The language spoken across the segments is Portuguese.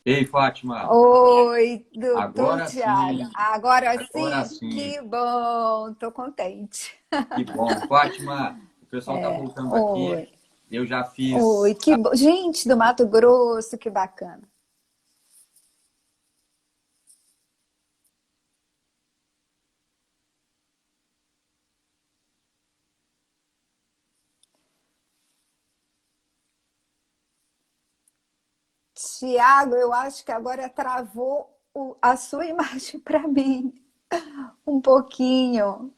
Ei, Fátima, Oi, doutor agora Tiago. sim, Agora agora sim, sim. que bom, tô contente. Que bom. Fátima, o pessoal está voltando aqui. Oi, Eu já oi, fiz. que bom. Gente do Mato Grosso, que bacana. Tiago, eu acho que agora travou a sua imagem para mim um pouquinho.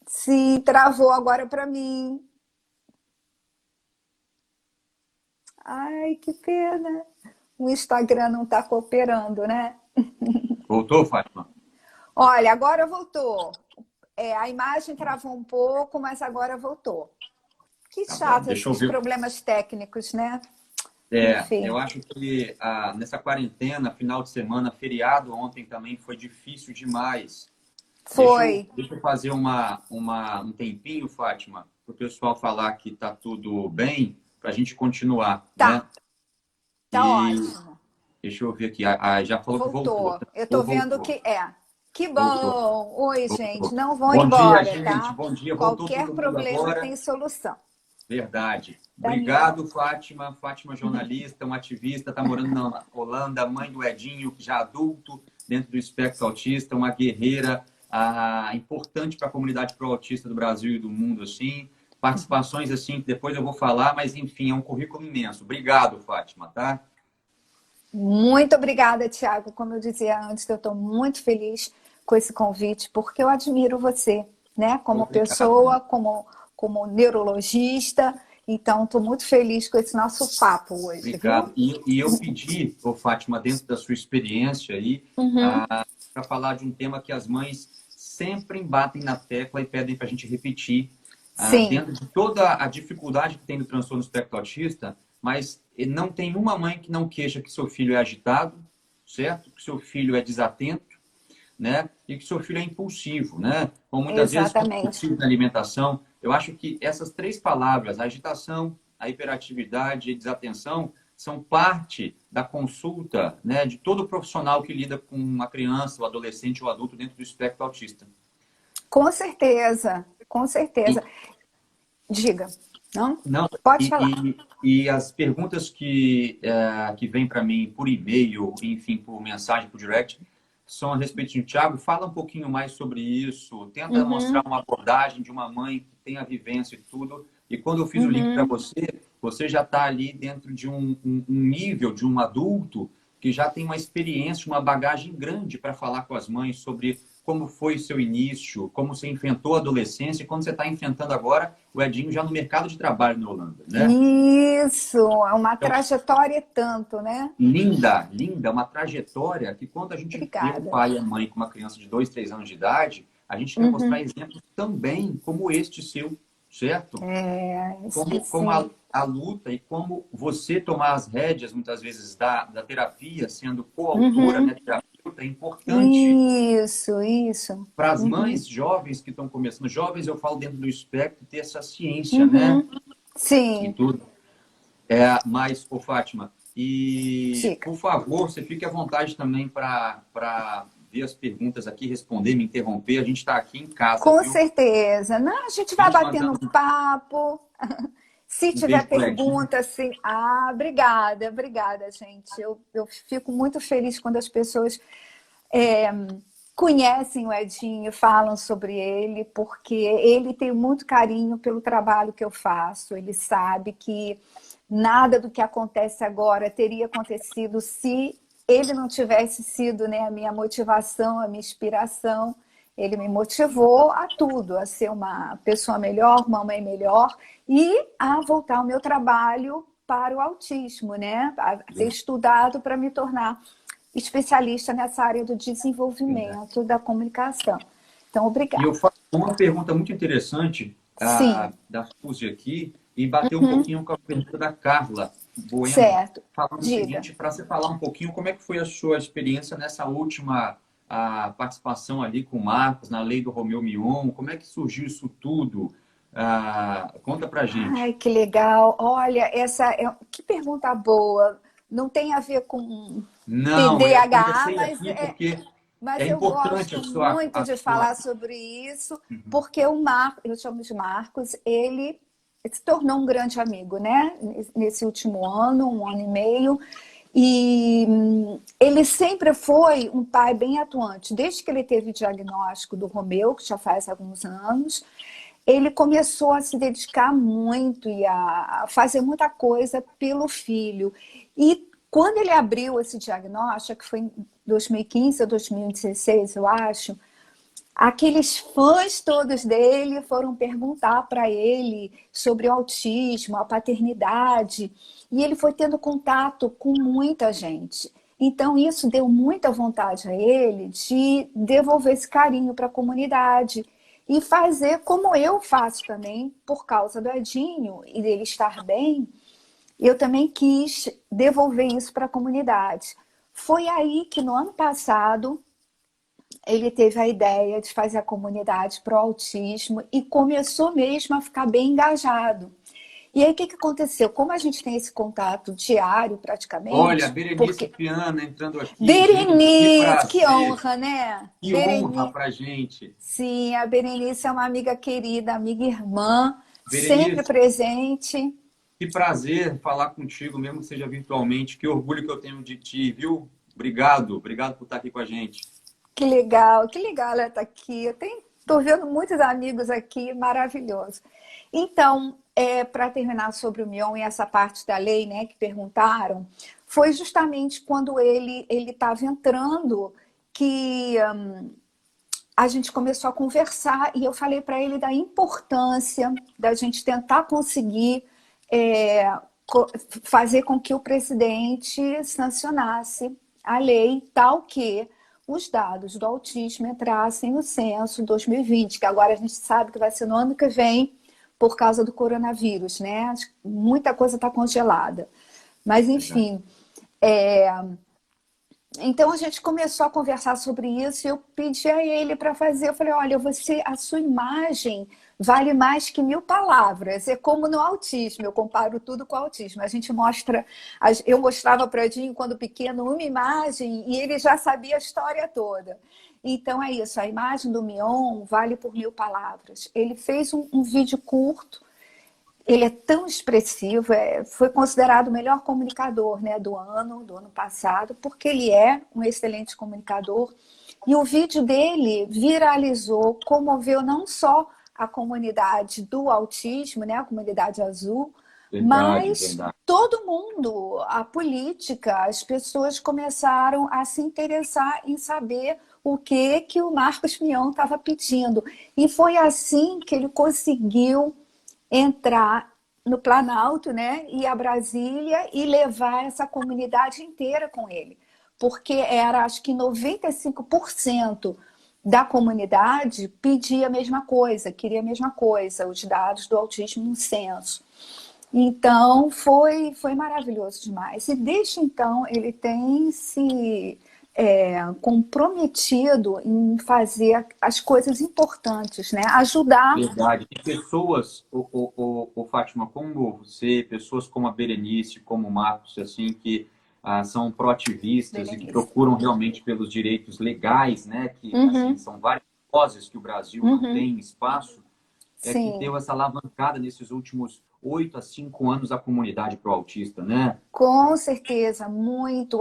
Sim, travou agora para mim. Ai, que pena. O Instagram não está cooperando, né? Voltou, Fátima? Olha, agora voltou. A imagem travou um pouco, mas agora voltou. Que Tá bom, chato deixa eu esses ver. problemas técnicos, né? Eu Enfim, acho que nessa quarentena, final de semana, feriado ontem também foi difícil demais. foi. Deixa eu fazer um tempinho, Fátima, para o pessoal falar que está tudo bem, para a gente continuar, né? Tá, tá E ótimo. deixa eu ver aqui. Já falou que voltou. Voltou. Eu tô Ou vendo voltou. que é. Que Voltou. bom. Oi, gente. Voltou. Não vão Bom dia, embora, gente. tá? Bom dia. Voltou Qualquer todo mundo problema agora. tem solução. Verdade. Daniel. Obrigado, Fátima. Fátima, jornalista, uma ativista, está morando na Holanda, mãe do Edinho, já adulto, dentro do espectro autista, uma guerreira importante para a comunidade pro-autista do Brasil e do mundo, assim. Participações, assim, que depois eu vou falar, mas, enfim, é um currículo imenso. Obrigado, Fátima, tá? Muito obrigada, Tiago. Como eu dizia antes, eu estou muito feliz com esse convite, porque eu admiro você, né? Como Obrigado. pessoa, como neurologista. Então, estou muito feliz com esse nosso papo hoje, Obrigado. viu? E eu pedi, ô Fátima, dentro da sua experiência aí, Uhum. para falar de um tema que as mães sempre batem na tecla e pedem para a gente repetir, Sim, dentro de toda a dificuldade que tem no transtorno espectro autista, mas não tem uma mãe que não queixa que seu filho é agitado, certo? Que seu filho é desatento, né? E que seu filho é impulsivo, né? Ou muitas vezes exatamente. compulsivo na alimentação. Eu acho que essas três palavras, a agitação, a hiperatividade e a desatenção, são parte da consulta, né, de todo profissional que lida com uma criança, o adolescente ou adulto dentro do espectro autista. Com certeza, com certeza. E, Diga, não? não, Pode falar. e as perguntas que vêm para mim por e-mail, enfim, por mensagem, por direct, são a respeito de Tiago. Fala um pouquinho mais sobre isso. Tenta mostrar Uhum, uma abordagem de uma mãe que tem a vivência e tudo. E quando eu fiz o link para uhum. você, você já está ali dentro de um nível de um adulto que já tem uma experiência, uma bagagem grande para falar com as mães sobre como foi seu início, como você enfrentou a adolescência e quando você está enfrentando agora o Edinho já no mercado de trabalho na Holanda, né? Isso, é uma Então, trajetória e tanto, né? linda, linda, uma trajetória que quando a gente vê o Obrigada. pai e a mãe com uma criança de 2, 3 anos de idade, a gente quer mostrar Uhum. exemplos também como este seu, certo? Acho que Como sim. a luta e como você tomar as rédeas, muitas vezes, da terapia, sendo coautora, né, Uhum. terapeuta, é importante Isso. para as Uhum. mães jovens que estão começando. Jovens, eu falo dentro do espectro, ter essa ciência, né? Uhum. E Sim, tudo. Mas, ô Fátima, e diga. por favor, você fique à vontade também para ver as perguntas aqui, responder, me interromper. A gente está aqui em casa, Com viu? certeza. Não, a gente vai Gente batendo um mandando papo. Se um tiver beijo pro Edinho. pergunta, sim. Ah, obrigada, obrigada, gente. Eu fico muito feliz quando as pessoas é, conhecem o Edinho, falam sobre ele, porque ele tem muito carinho pelo trabalho que eu faço. Ele sabe que nada do que acontece agora teria acontecido se ele não tivesse sido, né, a minha motivação, a minha inspiração. Ele me motivou a tudo, a ser uma pessoa melhor, uma mãe melhor e a voltar ao meu trabalho para o autismo, né? A ter estudado para me tornar especialista nessa área do desenvolvimento da comunicação. Então, E eu obrigada. faço uma pergunta muito interessante Sim, da Suzy aqui e bater um pouquinho com a pergunta da Carla Bueno, certo. falando o Diga. seguinte, para você falar um pouquinho como é que foi a sua experiência nessa última participação ali com o Marcos, na lei do Romeu Mion, como é que surgiu isso tudo? Conta pra gente. Ai, que legal. Olha, essa é que pergunta boa. não tem a ver com Não, eu TDAH, comecei aqui porque mas é eu importante gosto muito de falar sobre isso, porque o Marcos, eu chamo de Marcos, ele se tornou um grande amigo, né? Nesse último ano, um ano e meio. E ele sempre foi um pai bem atuante. Desde que ele teve o diagnóstico do Romeu, que já faz alguns anos, ele começou a se dedicar muito e a fazer muita coisa pelo filho. E quando ele abriu esse diagnóstico, que foi em 2015 ou 2016, eu acho, aqueles fãs todos dele foram perguntar para ele sobre o autismo, a paternidade, e ele foi tendo contato com muita gente. Então, isso deu muita vontade a ele de devolver esse carinho para a comunidade e fazer como eu faço também, por causa do Edinho e dele estar bem, eu também quis devolver isso para a comunidade. Foi aí que, no ano passado, ele teve a ideia de fazer a comunidade pro autismo e começou mesmo a ficar bem engajado. E aí, o que aconteceu? Como a gente tem esse contato diário, olha, praticamente, Berenice porque... Piana entrando aqui, gente, que Berenice, que prazer, honra, né? que honra Berenice, pra gente. sim, a Berenice é uma amiga querida, amiga irmã, sempre Berenice, presente. que prazer falar contigo, mesmo que seja virtualmente. Que orgulho que eu tenho de ti, viu? Obrigado, obrigado por estar aqui com a gente. Que legal ela estar aqui. Estou vendo muitos amigos aqui, maravilhoso. Então, para terminar sobre o Mion e essa parte da lei, né, que perguntaram, foi justamente quando ele estava entrando que a gente começou a conversar e eu falei para ele da importância da gente tentar conseguir fazer com que o presidente sancionasse a lei tal que os dados do autismo entrassem no censo 2020, que agora a gente sabe que vai ser no ano que vem por causa do coronavírus, né? Muita coisa está congelada. Mas, enfim, então a gente começou a conversar sobre isso e eu pedi a ele para fazer. Eu falei, olha, a sua imagem vale mais que 1000 palavras. É como no autismo, eu comparo tudo com o autismo. A gente mostra, eu mostrava para o Edinho quando pequeno uma imagem e ele já sabia a história toda. Então é isso, a imagem do Mion vale por 1000 palavras. Ele fez um vídeo curto. Ele é tão expressivo, foi considerado o melhor comunicador, né, do ano passado, porque ele é um excelente comunicador. E o vídeo dele viralizou, comoveu não só a comunidade do autismo, né, a comunidade azul, Verdade, mas verdade. todo mundo, a política, as pessoas começaram a se interessar em saber o que o Marcos Mion estava pedindo. E foi assim que ele conseguiu entrar no Planalto, né, ir a Brasília e levar essa comunidade inteira com ele. Porque era, acho que 95% da comunidade pedia a mesma coisa, queria a mesma coisa, os dados do autismo no censo. Então, foi maravilhoso demais. E desde então, ele tem se comprometido em fazer as coisas importantes, né? Ajudar. Verdade. E pessoas, o Fátima, como você, pessoas como a Berenice, como o Marcos, assim, que são proativistas e que Berenice. procuram realmente pelos direitos legais, né? Que, assim, são várias vozes que o Brasil não tem espaço, que Sim. deu essa alavancada nesses últimos 8 a 5 anos a comunidade pro-autista, né? Com certeza, muito.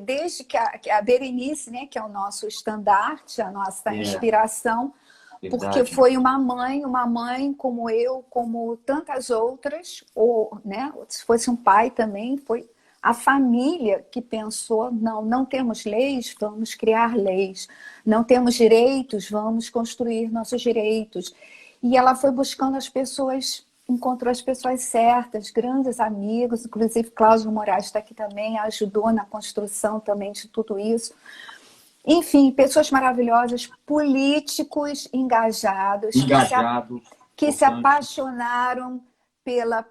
Desde que a Berenice, né, que é o nosso estandarte, a nossa inspiração, porque Verdade. foi uma mãe como eu, como tantas outras, ou, né, se fosse um pai também, foi a família que pensou, não temos leis, vamos criar leis. Não temos direitos, vamos construir nossos direitos. E ela foi buscando as pessoas, encontrou as pessoas certas, grandes amigos, inclusive Cláudio Moraes está aqui também, ajudou na construção também de tudo isso. Enfim, pessoas maravilhosas, políticos engajados, que se apaixonaram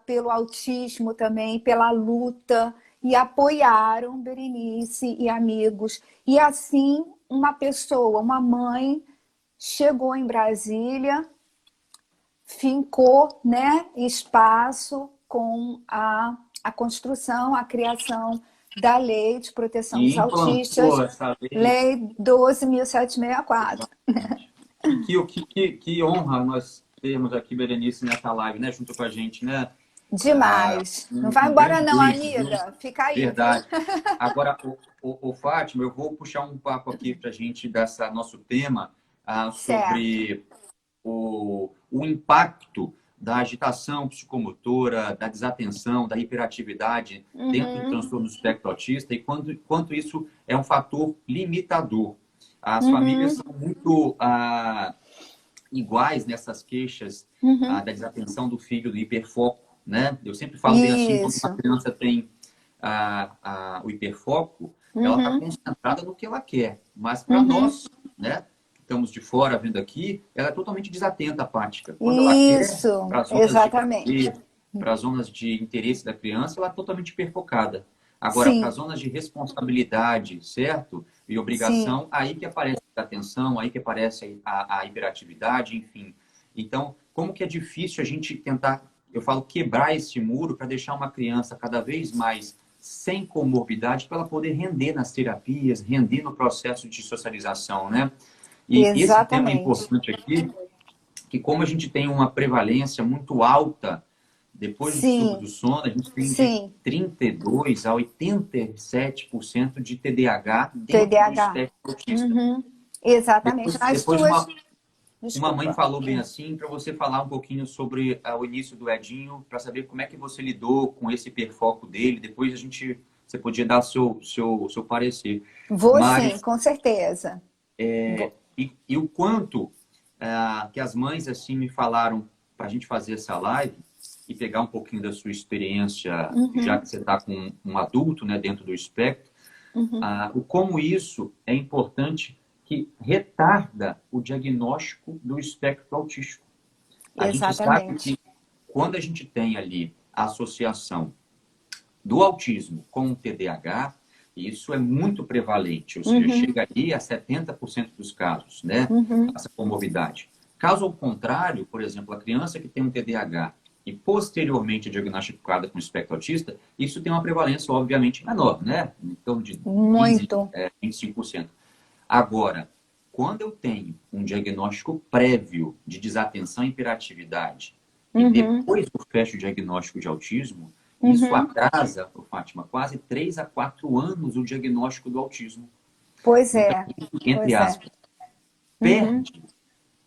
pelo autismo também, pela luta, e apoiaram Berenice e amigos. E assim, uma pessoa, uma mãe, chegou em Brasília, fincou, né, espaço com a construção, a criação da Lei de Proteção E dos Autistas, implantou essa lei. Lei 12.764. Que honra nós termos aqui, Berenice, nessa live, né? Junto com a gente, né? Demais. Não vai Um embora grande não, beijo, viu? amiga. Fica aí, Verdade. viu? Agora, Fátima, eu vou puxar um papo aqui para a gente dessa nosso tema Certo. sobre o impacto da agitação psicomotora, da desatenção, da hiperatividade dentro do Uhum, transtorno do espectro autista e quanto isso é um fator limitador. As famílias uhum, são muito iguais nessas queixas uhum. da desatenção do filho, do hiperfoco, né? Eu sempre falo bem assim, quando uma Isso. criança tem o hiperfoco, ela está Uhum, concentrada no que ela quer. Mas para uhum. nós, né, que estamos de fora vendo aqui, ela é totalmente desatenta, apática. Quando ela quer, Isso, para as zonas de exatamente. prazer, para as zonas de interesse da criança, ela é totalmente hiperfocada. Agora, para as Sim, zonas de responsabilidade, certo? E sim. obrigação, aí que aparece a atenção, aí que aparece a hiperatividade, enfim. Então, como que é difícil a gente tentar, eu falo, quebrar esse muro para deixar uma criança cada vez mais sem comorbidade para ela poder render nas terapias, render no processo de socialização, né? E esse tema é Exatamente. importante aqui, que como a gente tem uma prevalência muito alta depois do distúrbio Sim, do sono, a gente tem de sim. 32 a 87% de TDAH dentro do TDAH. espectro autista. Uhum. Exatamente. As Depois tuas. uma mãe Desculpa. falou bem assim, para você falar um pouquinho sobre o início do Edinho, para saber como é que você lidou com esse hiperfoco dele. Depois você podia dar seu parecer. Vou sim, Mas, com certeza. Vou. e o quanto que as mães assim me falaram para a gente fazer essa live e pegar um pouquinho da sua experiência, já Uhum, que você está com um adulto, né, dentro do espectro, uhum. o como isso é importante que retarda o diagnóstico do espectro autístico. A gente sabe Exatamente. que quando a gente tem ali a associação do autismo com o TDAH, isso é muito prevalente, ou seja, Uhum, chega ali a 70% dos casos, né? uhum, Essa comorbidade. Caso ao contrário, por exemplo, a criança que tem um TDAH e posteriormente é diagnosticada com espectro autista, isso tem uma prevalência, obviamente, menor, né? Em torno de 15, muito. 25%. Agora, quando eu tenho um diagnóstico prévio de desatenção e hiperatividade e Uhum, depois eu fecho o diagnóstico de autismo, isso uhum. atrasa, Fátima, quase 3 a 4 anos o diagnóstico do autismo. Pois Então, é, isso, entre pois é. aspas, Uhum. perde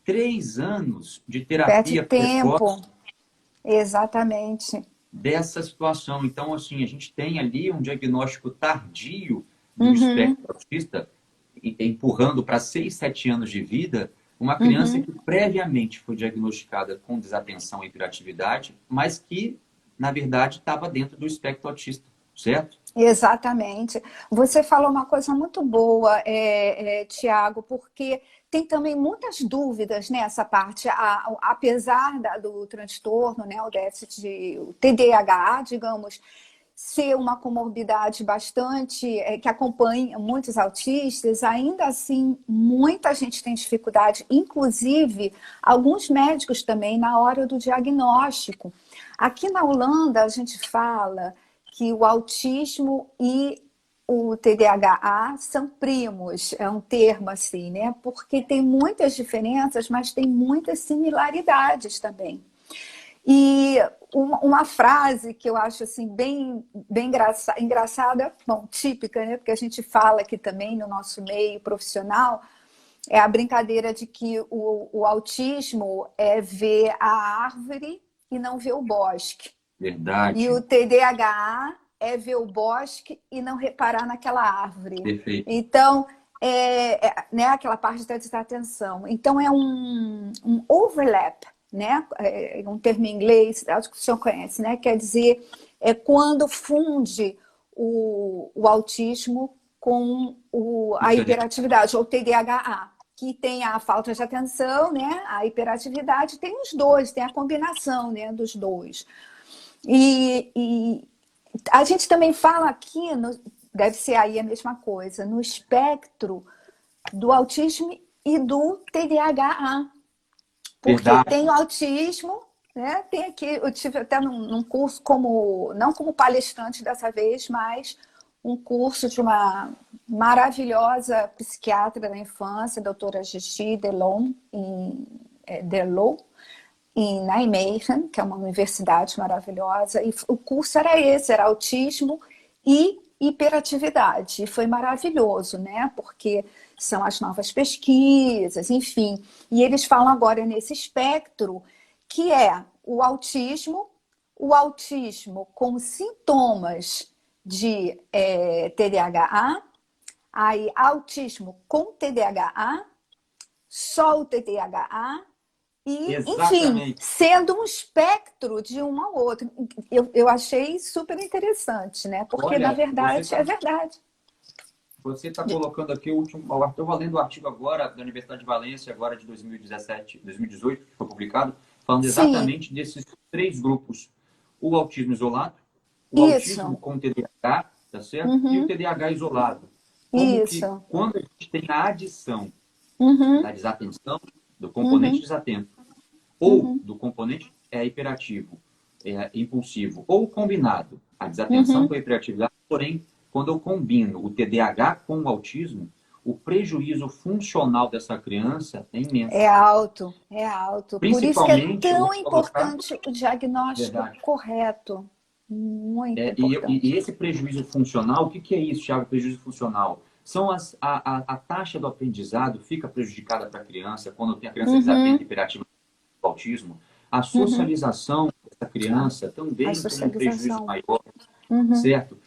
3 anos de Perde terapia tempo. precoce Exatamente. dessa situação. Então, assim, a gente tem ali um diagnóstico tardio do Uhum, espectro autista, empurrando para 6, 7 anos de vida, uma criança uhum. que previamente foi diagnosticada com desatenção e hiperatividade, mas que, na verdade, estava dentro do espectro autista, certo? Exatamente. Você falou uma coisa muito boa, Tiago, porque tem também muitas dúvidas nessa parte, apesar do transtorno, né, o déficit, o TDAH, digamos, ser uma comorbidade bastante que acompanha muitos autistas, ainda assim muita gente tem dificuldade, inclusive alguns médicos também na hora do diagnóstico. Aqui na Holanda a gente fala que o autismo e o TDAH são primos, é um termo assim, né? Porque tem muitas diferenças, mas tem muitas similaridades também. E uma frase que eu acho assim bem engraçada, bom, típica, né? Porque a gente fala aqui também no nosso meio profissional, é a brincadeira de que o autismo é ver a árvore e não ver o bosque. E o Verdade. TDAH é ver o bosque e não reparar naquela árvore. Perfeito. Então, né, aquela parte da desatenção. Então, é um overlap, né? É um termo em inglês, acho que o senhor conhece, né? Quer dizer, é quando funde o autismo com a hiperatividade, ou TDAH, que tem a falta de atenção, né? A hiperatividade tem os dois, tem a combinação, né, dos dois. E a gente também fala aqui, deve ser aí a mesma coisa, no espectro do autismo e do TDAH, porque Verdade. tem o autismo, né? Tem aqui, eu tive até num curso como, não como palestrante dessa vez, mas um curso de uma maravilhosa psiquiatra da infância, doutora Gigi Delon, em Nijmegen, que é uma universidade maravilhosa. E o curso era esse, era autismo e hiperatividade. E foi maravilhoso, né? Porque são as novas pesquisas, enfim. E eles falam agora nesse espectro que é o autismo com sintomas de TDAH, aí autismo com TDAH, só o TDAH, e, enfim, sendo um espectro de um ao outro. Eu achei super interessante, né? Porque, olha, na verdade, é verdade. Você está colocando aqui o último... Estou lendo o artigo agora da Universidade de Valência, agora de 2018, que foi publicado, falando exatamente desses 3 grupos. O autismo isolado, o autismo com TDAH, tá certo? E o TDAH isolado. Como que, quando a gente tem a adição da desatenção, do componente desatento, ou do componente hiperativo, impulsivo, ou combinado, a desatenção com a hiperatividade, porém, quando eu combino o TDAH com o autismo, o prejuízo funcional dessa criança é imenso. É alto. Por isso que é tão importante o diagnóstico correto. Muito importante. E esse prejuízo funcional, o que é isso, Thiago, prejuízo funcional? São a taxa do aprendizado fica prejudicada para a criança, quando tem a criança desatenta, hiperativa, do autismo. A socialização dessa criança também tem um prejuízo maior, certo?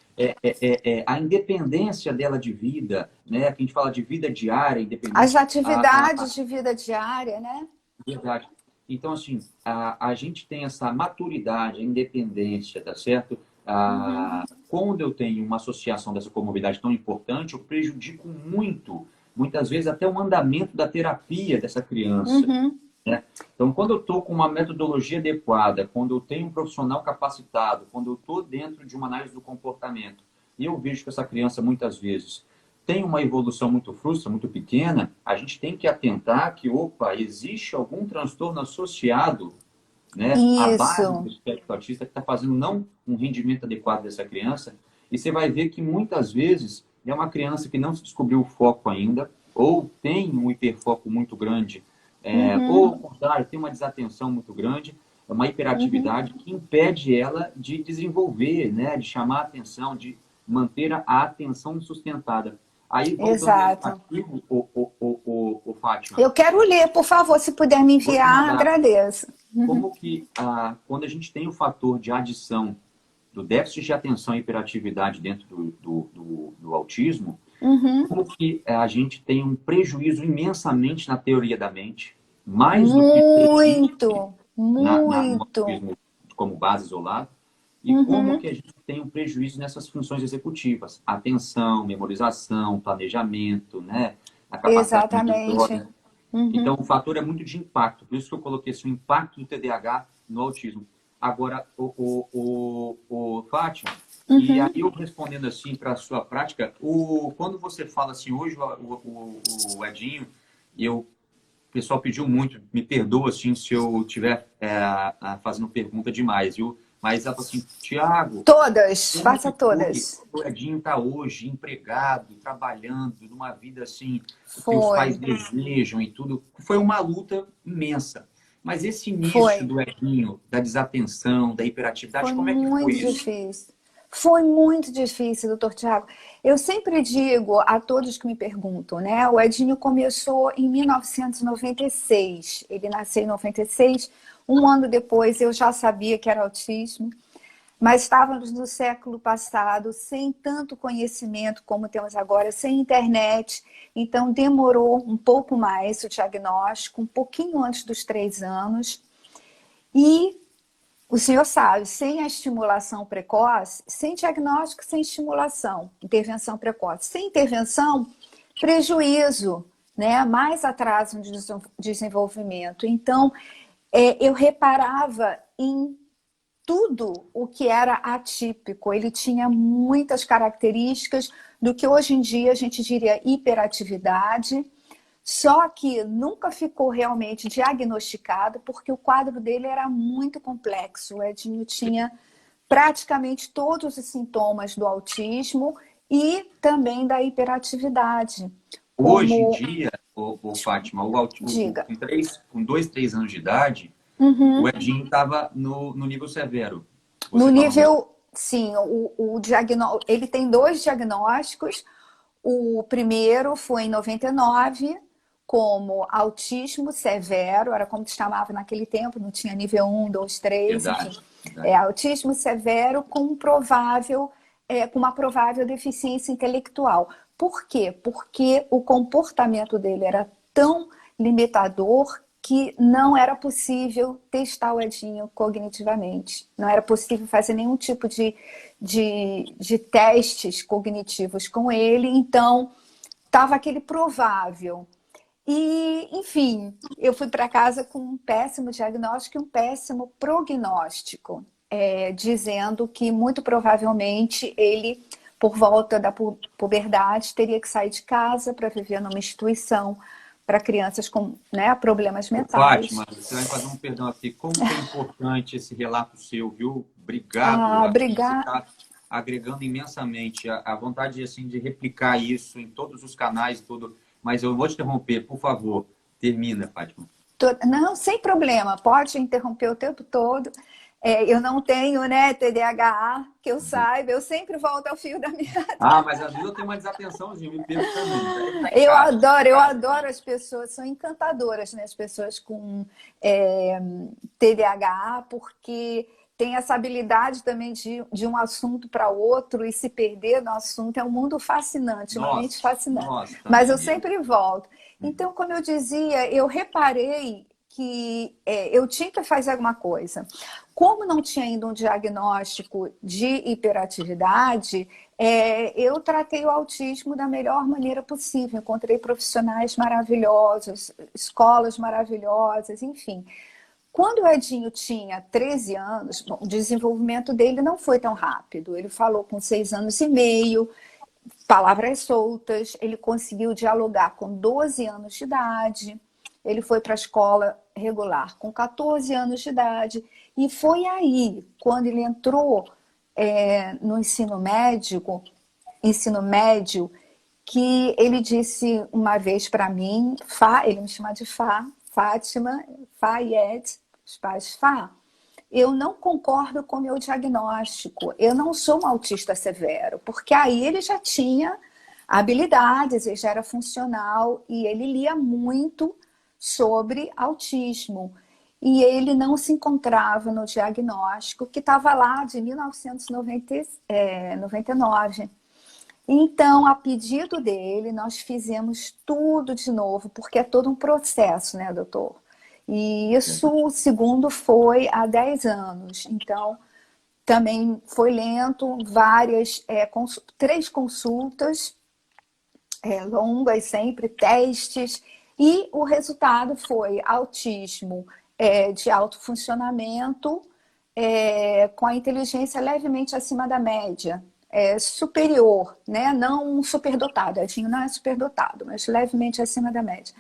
A independência dela de vida, né? Que a gente fala de vida diária, independência. As atividades de vida diária, né? Verdade. Então, assim, a gente tem essa maturidade, a independência, tá certo? Quando eu tenho uma associação dessa comorbidade tão importante, eu prejudico muito, muitas vezes, até o andamento da terapia dessa criança. Né? Então, quando eu estou com uma metodologia adequada, quando eu tenho um profissional capacitado, quando eu estou dentro de uma análise do comportamento, e eu vejo que essa criança, muitas vezes, tem uma evolução muito frustra, muito pequena, a gente tem que atentar que, existe algum transtorno associado, né, à base do espectro autista que está fazendo não um rendimento adequado dessa criança. E você vai ver que, muitas vezes, é uma criança que não se descobriu o foco ainda, ou tem um hiperfoco muito grande, ou, ao contrário, tem uma desatenção muito grande, uma hiperatividade que impede ela de desenvolver, né, de chamar a atenção, de manter a atenção sustentada. Aí, exato. Artigo, o Fátima. Eu quero ler, por favor, se puder me enviar, agradeço. Como que, quando a gente tem o fator de adição do déficit de atenção e hiperatividade dentro do autismo, como que a gente tem um prejuízo imensamente na teoria da mente, mais do que no autismo como base isolada, e como que a gente tem um prejuízo nessas funções executivas, atenção, memorização, planejamento, né? A capacidade de Então, o fator é muito de impacto, por isso que eu coloquei esse impacto do TDAH no autismo. Agora, o Fátima, e aí eu respondendo assim para a sua prática, quando você fala assim, hoje o Edinho, o pessoal pediu muito, me perdoa assim, se eu estiver fazendo pergunta demais, viu? Mas ela falou assim, Thiago... Faça todas. O Edinho está hoje empregado, trabalhando, numa vida assim, que os pais desejam e tudo. Foi uma luta imensa. Mas esse início do Edinho, da desatenção, da hiperatividade, como é que foi isso? Difícil. Foi muito difícil, doutor Thiago. Eu sempre digo a todos que me perguntam, né? O Edinho começou em 1996. Ele nasceu em 96. Um ano depois eu já sabia que era autismo, mas estávamos no século passado, sem tanto conhecimento como temos agora, sem internet, então demorou um pouco mais o diagnóstico, um pouquinho antes dos 3 anos. E o senhor sabe, sem a estimulação precoce, sem diagnóstico, sem estimulação, intervenção precoce, sem intervenção, prejuízo, né? Mais atraso de desenvolvimento. Então, eu reparava em tudo o que era atípico. Ele tinha muitas características do que hoje em dia a gente diria hiperatividade, só que nunca ficou realmente diagnosticado porque o quadro dele era muito complexo. O Edinho tinha praticamente todos os sintomas do autismo e também da hiperatividade. Hoje em dia, Fátima, Diga. com 2, 3 anos de idade, Uhum. o Edinho estava no nível severo. No nível, sim, ele tem 2 diagnósticos. O primeiro foi em 99, como autismo severo, era como se chamava naquele tempo, não tinha nível 1, 2, 3, enfim. Autismo severo com uma provável deficiência intelectual. Por quê? Porque o comportamento dele era tão limitador que não era possível testar o Edinho cognitivamente. Não era possível fazer nenhum tipo de testes cognitivos com ele, então estava aquele provável. E, enfim, eu fui para casa com um péssimo diagnóstico e um péssimo prognóstico, dizendo que muito provavelmente ele, por volta da puberdade, teria que sair de casa para viver numa instituição para crianças com, né, problemas mentais. Fátima, você vai fazer um perdão aqui. Como que é importante esse relato seu, viu? Obrigado. Obrigado. Você está agregando imensamente. A vontade assim, de replicar isso em todos os canais, tudo. Mas eu vou te interromper, por favor. Termina, Fátima. Não, sem problema. Pode interromper o tempo todo. Eu não tenho, né, TDAH, que eu saiba. Eu sempre volto ao fio da meada. Mas às vezes eu tenho uma desatençãozinha, me perco também. Eu adoro as pessoas, são encantadoras, né, as pessoas com TDAH, porque tem essa habilidade também de um assunto para outro e se perder no assunto. É um mundo fascinante, uma mente fascinante. Mas eu sempre volto. Então, como eu dizia, eu reparei que eu tinha que fazer alguma coisa. Como não tinha ainda um diagnóstico de hiperatividade, eu tratei o autismo da melhor maneira possível. Encontrei profissionais maravilhosos, escolas maravilhosas, enfim. Quando o Edinho tinha 13 anos, o desenvolvimento dele não foi tão rápido. Ele falou com 6 anos e meio, palavras soltas, ele conseguiu dialogar com 12 anos de idade. Ele foi para a escola regular com 14 anos de idade. E foi aí, quando ele entrou no ensino médio, que ele disse uma vez para mim, ele me chama de Fátima, Fayed, os pais eu não concordo com o meu diagnóstico, eu não sou um autista severo, porque aí ele já tinha habilidades, ele já era funcional e ele lia muito sobre autismo. E ele não se encontrava no diagnóstico, que estava lá de 1999. Então, a pedido dele, nós fizemos tudo de novo, porque é todo um processo, né, doutor? E isso, o segundo, foi há 10 anos. Então, também foi lento, 3 consultas longas, sempre, testes. E o resultado foi autismo de alto funcionamento, com a inteligência levemente acima da média. Superior, né? Não superdotado, Edinho não é superdotado, mas levemente acima da média.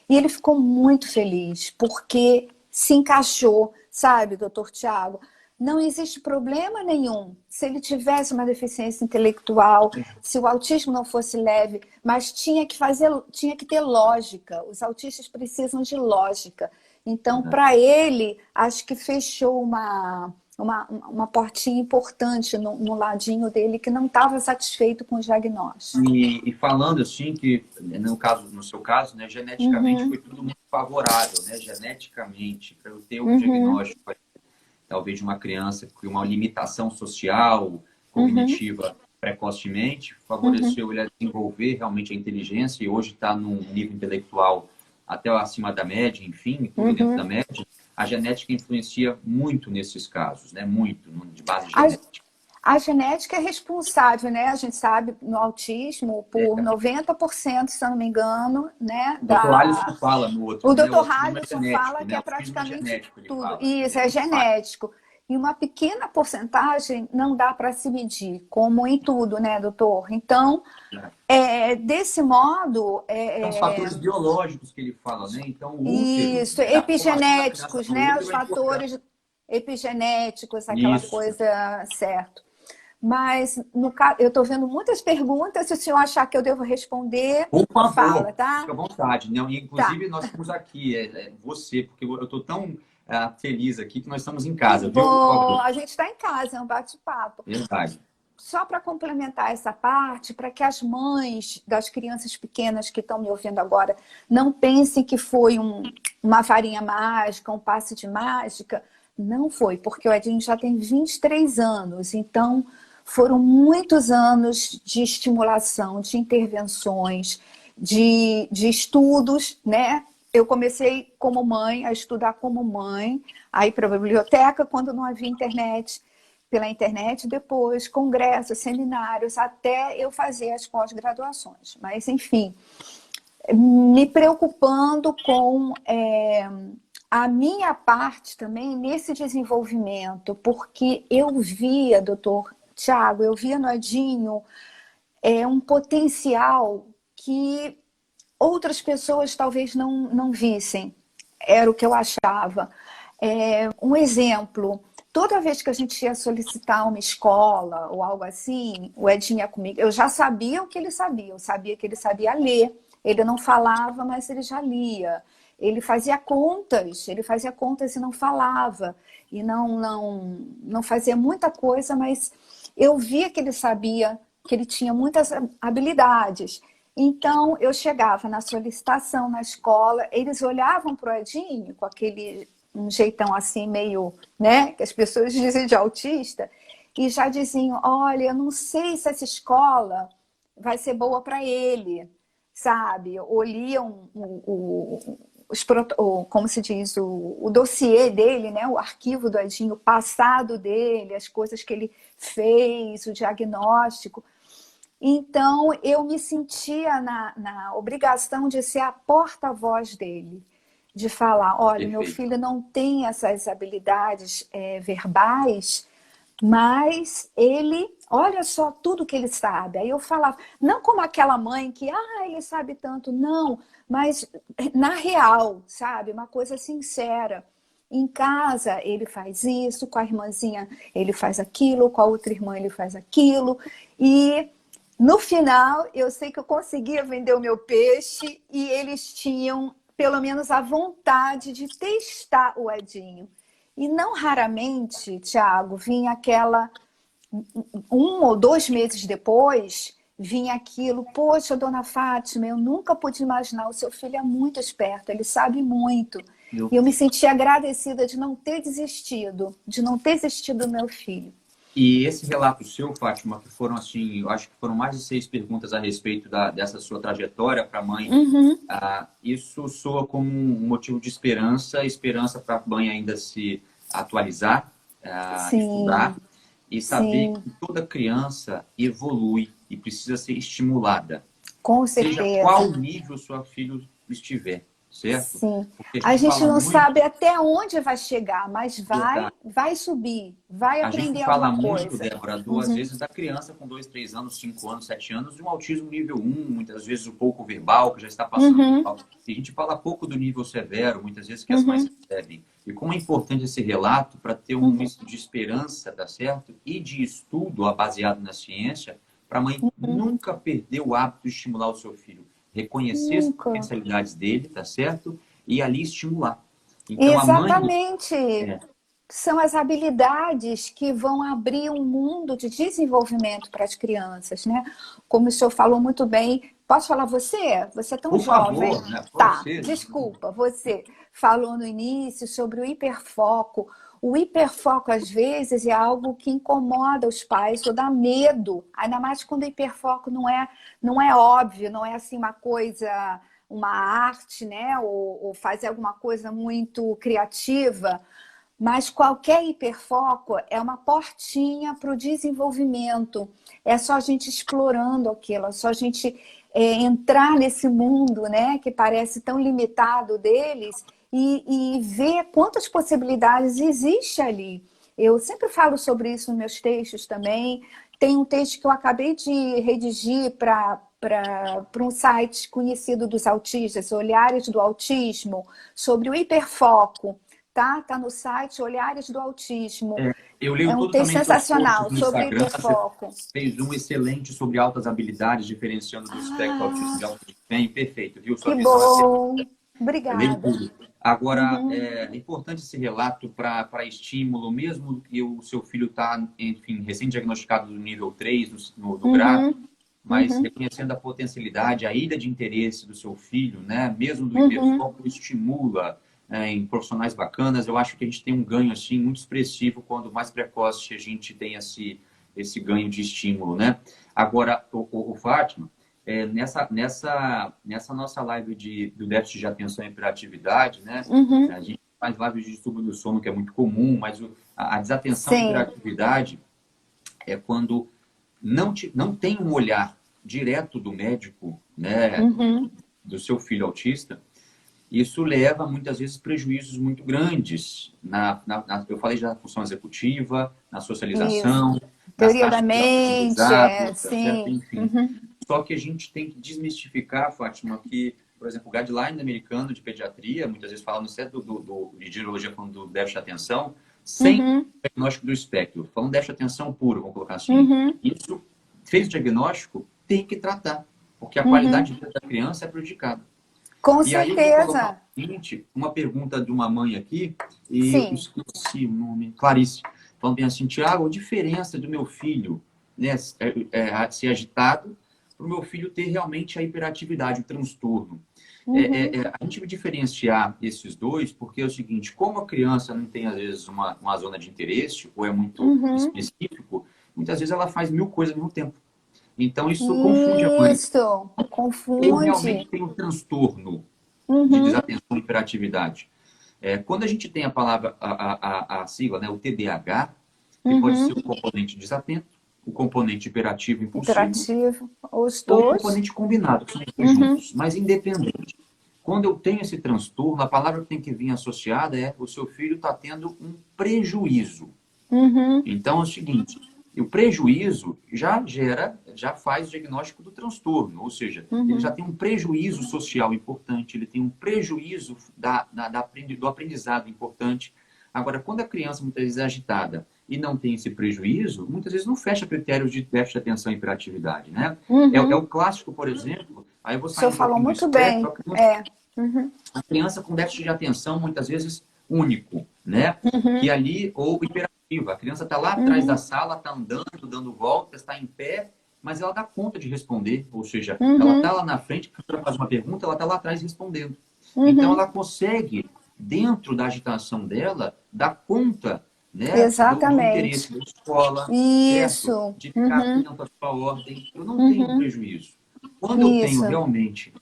E ele ficou muito feliz, porque se encaixou, sabe, doutor Tiago? Não existe problema nenhum se ele tivesse uma deficiência intelectual, se o autismo não fosse leve, mas tinha que ter lógica. Os autistas precisam de lógica. Então, para ele, acho que fechou uma portinha importante no ladinho dele, que não estava satisfeito com o diagnóstico. E falando assim, que no seu caso, né, geneticamente foi tudo muito favorável, né? Geneticamente, para eu ter o diagnóstico, talvez de uma criança com uma limitação social, cognitiva precocemente, favoreceu ele a desenvolver realmente a inteligência e hoje está num nível intelectual até acima da média, enfim, tudo dentro da média. A genética influencia muito nesses casos, né? Muito, de base genética. A genética é responsável, né? A gente sabe no autismo por 90%, se eu não me engano, né? O Dr. Alisson fala no outro. O Dr. Alisson fala que né? é praticamente tudo. Fala, isso, é genético. E uma pequena porcentagem não dá para se medir, como em tudo, né, doutor? Então, desse modo... São os fatores biológicos que ele fala, né? Então, o isso, epigenéticos, né? Os fatores epigenéticos, aquela coisa, certo. mas no caso, eu estou vendo muitas perguntas. Se o senhor achar que eu devo responder, Por favor, fala, tá? fica à vontade. Não, e, Tá. inclusive, nós estamos aqui, você, porque eu estou tão feliz aqui que nós estamos em casa, viu? Por Bom, favor. a gente está em casa, é um bate-papo. Verdade. Só para complementar essa parte, para que as mães das crianças pequenas que estão me ouvindo agora não pensem que foi uma varinha mágica, um passe de mágica. Não foi, porque o Edinho já tem 23 anos, então foram muitos anos de estimulação, de intervenções, de estudos, né? Eu comecei como mãe, a estudar como mãe, aí para a biblioteca quando não havia internet, pela internet, depois congressos, seminários, até eu fazer as pós-graduações. Mas, enfim, me preocupando com a minha parte também nesse desenvolvimento, porque eu via, doutor Tiago, eu via no Edinho um potencial que outras pessoas talvez não vissem. Era o que eu achava. Um exemplo, toda vez que a gente ia solicitar uma escola ou algo assim, o Edinho ia comigo. Eu já sabia o que ele sabia. Eu sabia que ele sabia ler. Ele não falava, mas ele já lia. Ele fazia contas e não falava. E não fazia muita coisa, mas eu via que ele sabia, que ele tinha muitas habilidades. Então, eu chegava na solicitação na escola, eles olhavam para o Edinho com aquele um jeitão assim meio, né, que as pessoas dizem de autista, e já diziam, olha, eu não sei se essa escola vai ser boa para ele, sabe? Ou liam como se diz, o dossiê dele, né, o arquivo do Edinho, o passado dele, as coisas que ele fez, o diagnóstico. Então, eu me sentia na obrigação de ser a porta-voz dele, de falar, olha, Perfeito. meu filho não tem essas habilidades verbais, mas ele, olha só tudo que ele sabe. Aí eu falava, não como aquela mãe que, ele sabe tanto, não, mas na real, sabe, uma coisa sincera. Em casa ele faz isso, com a irmãzinha ele faz aquilo, com a outra irmã ele faz aquilo, e no final, eu sei que eu conseguia vender o meu peixe e eles tinham, pelo menos, a vontade de testar o Edinho. E não raramente, Tiago, vinha aquela... 1 ou 2 meses depois, vinha aquilo, poxa, dona Fátima, eu nunca pude imaginar, o seu filho é muito esperto, ele sabe muito. E eu me senti agradecida de não ter desistido do meu filho. E esse relato seu, Fátima, que foram assim, eu acho que foram mais de 6 perguntas a respeito dessa sua trajetória para a mãe, isso soa como um motivo de esperança para a mãe ainda se atualizar, estudar e saber que toda criança evolui e precisa ser estimulada. Com certeza. Seja qual nível seu filho estiver. Certo? Sim. A gente não sabe até onde vai chegar, mas vai subir, vai aprender alguma coisa. A gente fala muito, Débora, às vezes da criança com 2, 3 anos, 5 anos, 7 anos, de um autismo nível 1, muitas vezes o pouco verbal, que já está passando. E a gente fala pouco do nível severo, muitas vezes que as mães recebem. E como é importante esse relato para ter um misto de esperança, tá certo? E de estudo baseado na ciência, para a mãe nunca perder o hábito de estimular o seu filho. Reconhecer as potencialidades dele, tá certo? E ali estimular. Então, exatamente. São as habilidades que vão abrir um mundo de desenvolvimento para as crianças, né? Como o senhor falou muito bem. Posso falar você? Você é tão jovem. Favor, né? Tá, desculpa. Você falou no início sobre o hiperfoco. O hiperfoco, às vezes, é algo que incomoda os pais ou dá medo. Ainda mais quando o hiperfoco não é óbvio, não é assim uma coisa, uma arte, né? Ou fazer alguma coisa muito criativa. Mas qualquer hiperfoco é uma portinha para o desenvolvimento. É só a gente explorando aquilo, é só a gente entrar nesse mundo, né? Que parece tão limitado deles. E ver quantas possibilidades existe ali. Eu sempre falo sobre isso nos meus textos também. Tem um texto que eu acabei de redigir para um site conhecido dos autistas, Olhares do Autismo, sobre o hiperfoco. tá? Tá no site Olhares do Autismo. Eu leio É um todo texto também sensacional no sobre Instagram. hiperfoco. Você fez um excelente sobre altas habilidades, diferenciando do espectro autista de alto desempenho. Perfeito, viu? Sua Que visão é bom! perfeita. Eu leio Obrigada. tudo. Agora, Uhum, é importante esse relato para estímulo, mesmo que o seu filho está, enfim, recém-diagnosticado do nível 3 do grave, uhum, mas uhum, reconhecendo a potencialidade, a ilha de interesse do seu filho, né, mesmo do uhum. hiperfoco, estimula em profissionais bacanas. Eu acho que a gente tem um ganho assim muito expressivo quando mais precoce a gente tem esse ganho de estímulo, né? Agora, o Fátima, nessa nossa live do déficit de atenção e hiperatividade, né? Uhum. A gente faz lives de distúrbio do sono, que é muito comum, mas a desatenção e Sim. hiperatividade é quando não tem um olhar direto do médico, né, Uhum. do seu filho autista. Isso leva muitas vezes prejuízos muito grandes eu falei já na função executiva, na Isso. socialização, nas Teoria da taxas de mente, aprendizado, tá certo? sim. Enfim. Uhum. Só que a gente tem que desmistificar, Fátima, que, por exemplo, o guideline americano de pediatria, muitas vezes falando certo de neurologia, falando do déficit de atenção, sem Uhum. diagnóstico do espectro, falando déficit de atenção puro, vamos colocar assim. Uhum. Isso, fez o diagnóstico, tem que tratar, porque a qualidade Uhum. de vida da criança é prejudicada. Com E aí eu vou colocar o certeza. seguinte, uma pergunta de uma mãe aqui, e eu Sim. esqueci o nome, Clarice, falando bem assim, Tiago, a diferença do meu filho, né, ser agitado, para o meu filho ter realmente a hiperatividade, o transtorno. Uhum. A gente vai diferenciar esses dois, porque é o seguinte, como a criança não tem, às vezes, uma zona de interesse, ou é muito Uhum. específico, muitas vezes ela faz 1000 coisas ao mesmo tempo. Então, isso confunde a mãe. Isso. Eu realmente Confunde. tenho um transtorno de Uhum. desatenção e hiperatividade. Quando a gente tem a palavra, a sigla, né, o TDAH, que pode ser Uhum. o componente desatento, o componente hiperativo impulsivo, Interativo. Os ou o dois. componente combinado, que são os dois Uhum. juntos. Mas independente. Quando eu tenho esse transtorno, a palavra que tem que vir associada é o seu filho está tendo um prejuízo. Uhum. Então é o seguinte, o prejuízo já faz o diagnóstico do transtorno, ou seja, ele já Uhum. tem um prejuízo social importante, ele tem um prejuízo do aprendizado importante. Agora, quando a criança muitas vezes é agitada e não tem esse prejuízo, muitas vezes não fecha critérios de déficit de atenção e hiperatividade, né? É o Uhum. clássico, por exemplo, aí eu vou O sair senhor um falou pouquinho do muito espectro, bem. Uhum. a criança com déficit de atenção, muitas vezes único, né? Que Uhum. ali, ou hiperativa. A criança está lá atrás da Uhum. sala, está andando, dando voltas, está em pé, mas ela dá conta de responder. Ou seja, ela está Uhum. lá na frente, a professora faz uma pergunta, ela está lá atrás respondendo. Então, Uhum. ela consegue, dentro da agitação dela, dar conta, né, do Exatamente. interesse da escola, certo? Isso. De ficar Uhum. atento à sua ordem. Eu não tenho um Uhum. prejuízo. Quando eu tenho Isso. realmente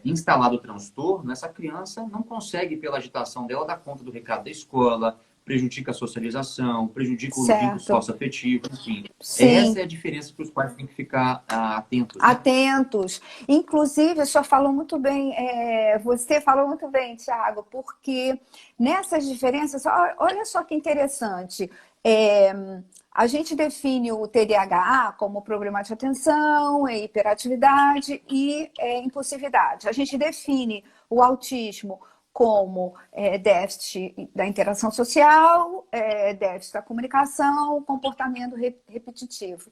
instalado o transtorno, essa criança não consegue, pela agitação dela, dar conta do recado da escola, prejudica a socialização, prejudica o vínculo Certo. socioafetivo, enfim. Essa Sim. é a diferença que os pais têm que ficar atentos, né? Atentos. Inclusive, o senhor falou muito bem, você falou muito bem, Tiago, porque nessas diferenças, olha só que interessante. É, a gente define o TDAH como problema de atenção, hiperatividade e impulsividade. A gente define o autismo como déficit da interação social, déficit da comunicação, comportamento repetitivo.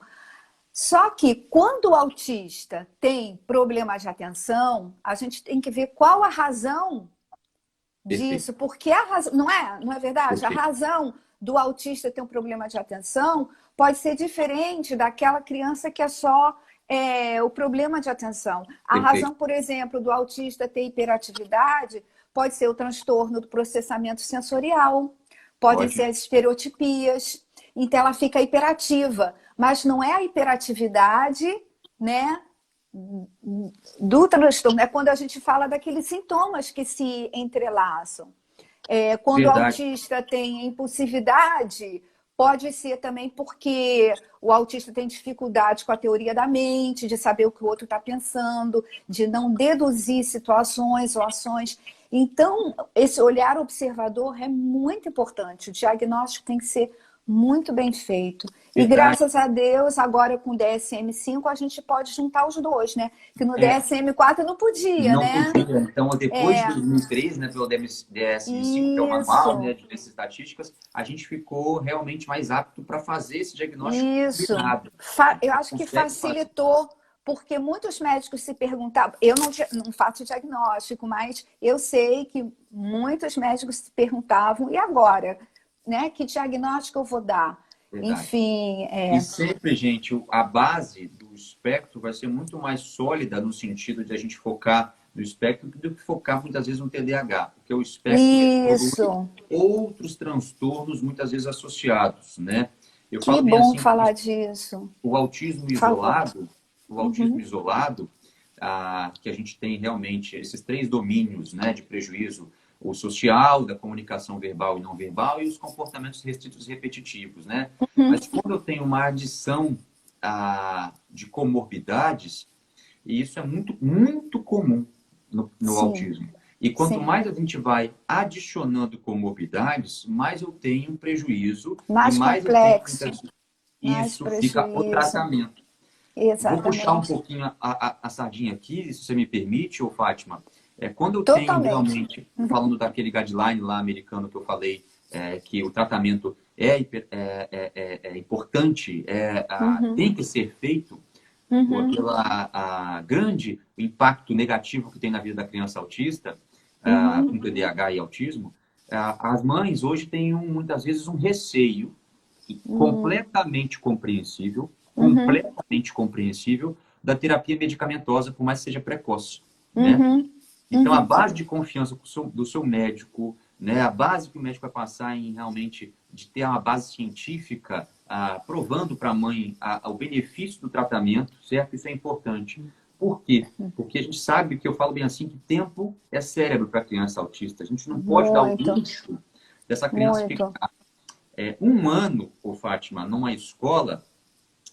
Só que quando o autista tem problema de atenção, a gente tem que ver qual a razão Perfeito, disso, porque a razão, não é verdade? A perfeito, razão do autista ter um problema de atenção pode ser diferente daquela criança que é só o problema de atenção. A perfeito. razão, por exemplo, do autista ter hiperatividade pode ser o transtorno do processamento sensorial, pode ser Pode. as estereotipias. Então, ela fica hiperativa, mas não é a hiperatividade, né, do transtorno, é quando a gente fala daqueles sintomas que se entrelaçam. Quando o Verdade. autista tem impulsividade, pode ser também porque o autista tem dificuldade com a teoria da mente, de saber o que o outro está pensando, de não deduzir situações ou ações. Então, esse olhar observador é muito importante. O diagnóstico tem que ser Muito bem feito. E Verdade. graças a Deus, agora com o DSM-5, a gente pode juntar os dois, né? Que no É, DSM-4 não podia, não né? podia. Então, depois de É, 2013, né, pelo DSM-5, que é o manual, isso, né, de doenças estatísticas, a gente ficou realmente mais apto para fazer esse diagnóstico isso. combinado. Eu Então, acho que consegue fazer. facilitou, porque muitos médicos se perguntavam, eu não faço diagnóstico, mas eu sei que muitos médicos se perguntavam, e agora? Né? Que diagnóstico eu vou dar? Verdade. Enfim, E sempre, gente, a base do espectro vai ser muito mais sólida no sentido de a gente focar no espectro do que focar muitas vezes no TDAH, porque o espectro evolui isso. outros transtornos muitas vezes associados, né? Eu Que falo bem bom assim que falar disso. o autismo Por favor. isolado, o autismo Uhum, isolado, que a gente tem realmente esses três domínios, né, de prejuízo, o social, da comunicação verbal e não verbal, e os comportamentos restritos e repetitivos, né? uhum. Mas quando eu tenho uma adição de comorbidades, e isso é muito, muito comum no Sim, autismo. E quanto sim. mais a gente vai adicionando comorbidades, mais eu tenho prejuízo e Mais mais eu tenho complexo, mais isso fica o prejuízo. tratamento. Vou puxar um Exatamente. pouquinho a sardinha aqui, se você me permite, ô Fátima. Quando eu tenho Totalmente. realmente, falando daquele guideline lá americano que eu falei, que o tratamento é importante, Uhum, tem que ser feito, uhum, pela grande impacto negativo que tem na vida da criança autista, uhum, com TDAH e autismo, as mães hoje têm muitas vezes um receio uhum, uhum, completamente compreensível da terapia medicamentosa, por mais que seja precoce, né? uhum, Então, a uhum. base de confiança do seu médico, né, a base que o médico vai passar em realmente de ter uma base científica, provando para a mãe o benefício do tratamento, certo? Isso é importante. Por quê? Porque a gente sabe que eu falo bem assim que tempo é cérebro para criança autista. A gente não pode dar o Muito, luxo dessa criança muito. ficar um ano, ô Fátima, numa escola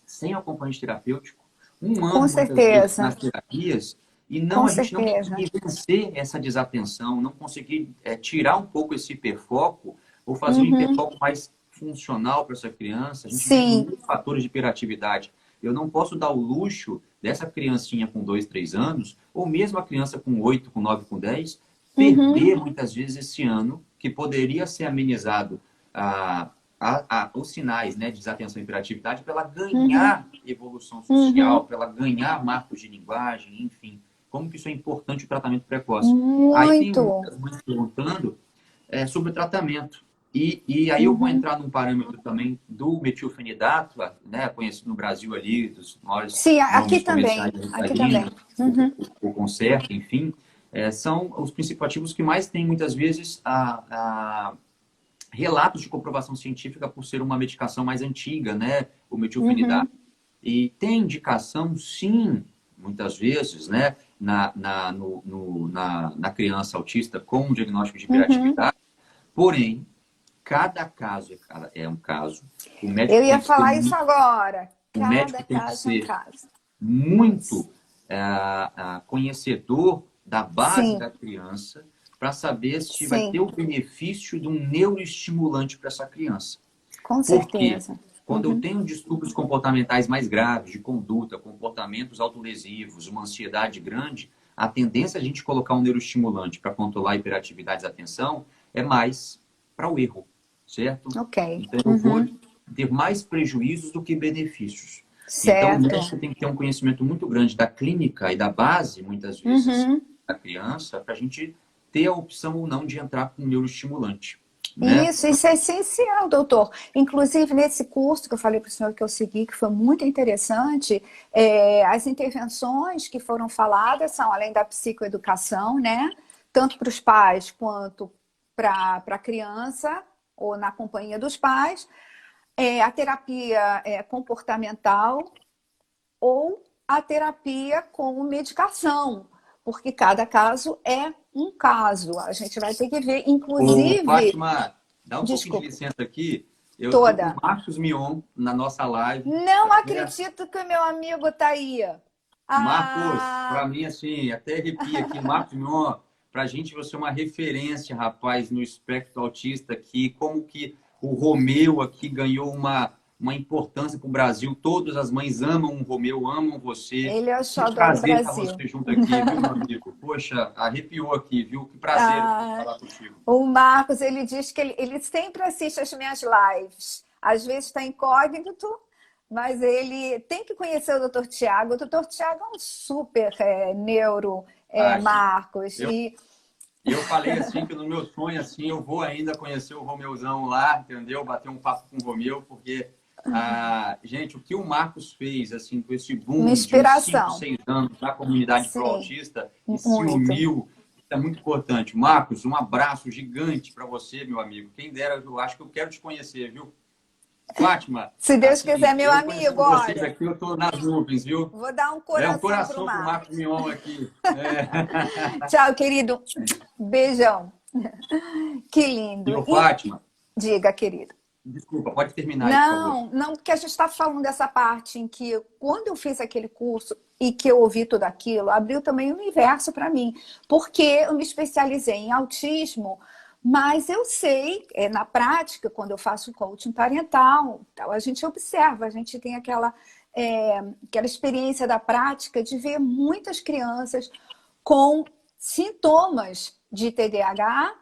sem acompanhamento terapêutico, um Com ano, muitas vezes, nas certeza, terapias, e com a gente não certeza. conseguir vencer essa desatenção, não conseguir tirar um pouco esse hiperfoco, ou fazer um Uhum. hiperfoco mais funcional para essa criança, a gente Sim. diminui os fatores de hiperatividade. Eu não posso dar o luxo dessa criancinha com 2, 3 anos, ou mesmo a criança com 8, com 9, com 10, Uhum. perder muitas vezes esse ano que poderia ser amenizado ah, os sinais, né, de desatenção e hiperatividade para ela Uhum. ganhar evolução social, Uhum. para ela ganhar marcos de linguagem, enfim. Como que isso é importante o tratamento precoce. Aí tem Muito. muitas mães perguntando sobre o tratamento. E aí eu vou Uhum. entrar num parâmetro também do metilfenidato, né, conhecido no Brasil ali, dos maiores Sim, aqui nomes comerciais também. da Aqui Ritalina, também. Uhum. o Concerta, enfim, são os princípios ativos que mais têm, muitas vezes, relatos de comprovação científica por ser uma medicação mais antiga, né, o metilfenidato. Uhum. E tem indicação, sim, muitas vezes, né, na criança autista com diagnóstico de Uhum. hiperatividade, porém, cada caso é um caso. O Eu médico ia tem que ser, falar isso agora. o médico Cada tem que caso é um ser caso. muito conhecedor da base Sim, da criança para saber se vai ter sim, o benefício de um neuroestimulante para essa criança. com Por quê? certeza. Quando eu tenho distúrbios comportamentais mais graves, de conduta, comportamentos autolesivos, uma ansiedade grande, a tendência a gente colocar um neuroestimulante para controlar a hiperatividade da atenção é mais para o erro, certo? Ok. Então eu vou Uhum. ter mais prejuízos do que benefícios. Então o Certo. médico tem que ter um conhecimento muito grande da clínica e da base, muitas vezes, Uhum. da criança, para a gente ter a opção ou não de entrar com um neuroestimulante, né? Isso é essencial, doutor. Inclusive, nesse curso que eu falei para o senhor que eu segui, que foi muito interessante, as intervenções que foram faladas são, além da psicoeducação, né? Tanto para os pais quanto para a criança, ou na companhia dos pais, a terapia comportamental ou a terapia com medicação, porque cada caso é um caso. A gente vai ter que ver, Ô, inclusive, Fátima, dá um pouquinho de desculpa, licença aqui. Eu tô com o toda. Marcos Mion na nossa live, Não tá certo? acredito que o meu amigo está aí. Marcos, para Ah, mim, assim, até arrepia aqui. Marcos Mion, para a gente você é uma referência, rapaz, no espectro autista aqui, como que O Romeu aqui ganhou uma importância para o Brasil. Todas as mães amam o Romeu, amam você. Ele é o Que xodó do prazer estar Brasil. você junto aqui, viu, meu amigo? Poxa, arrepiou aqui, viu? Que prazer Ah, falar contigo. o Marcos, ele diz que ele sempre assiste as minhas lives. Às vezes está incógnito, mas ele tem que conhecer o doutor Tiago. O doutor Tiago é um super neuro, Ah, Marcos. eu, eu falei assim que no meu sonho assim eu vou ainda conhecer o Romeuzão lá, entendeu? Bater um papo com o Romeu, porque gente, o que o Marcos fez assim com esse Uma boom de uns 5, inspiração. 6 anos da comunidade pro Sim, autista e se muito. uniu, é muito importante. Marcos, um abraço gigante para você, meu amigo. Quem dera, eu acho que eu quero te conhecer, viu? Fátima, Se Deus assim, quiser, meu eu amigo, conhecendo vocês olha, aqui, eu tô nas nuvens, viu? vou dar um É um coração para o coração pro Marcos Marcos. Mion aqui. Tchau, querido. Beijão. Que E lindo. o E Fátima, diga, querido. desculpa, pode terminar aí, por favor. Não, não, porque a gente está falando dessa parte em que, quando eu fiz aquele curso e que eu ouvi tudo aquilo, abriu também um universo para mim, porque eu me especializei em autismo, mas eu sei, na prática, quando eu faço coaching parental, então, a gente observa, a gente tem aquela experiência da prática de ver muitas crianças com sintomas de TDAH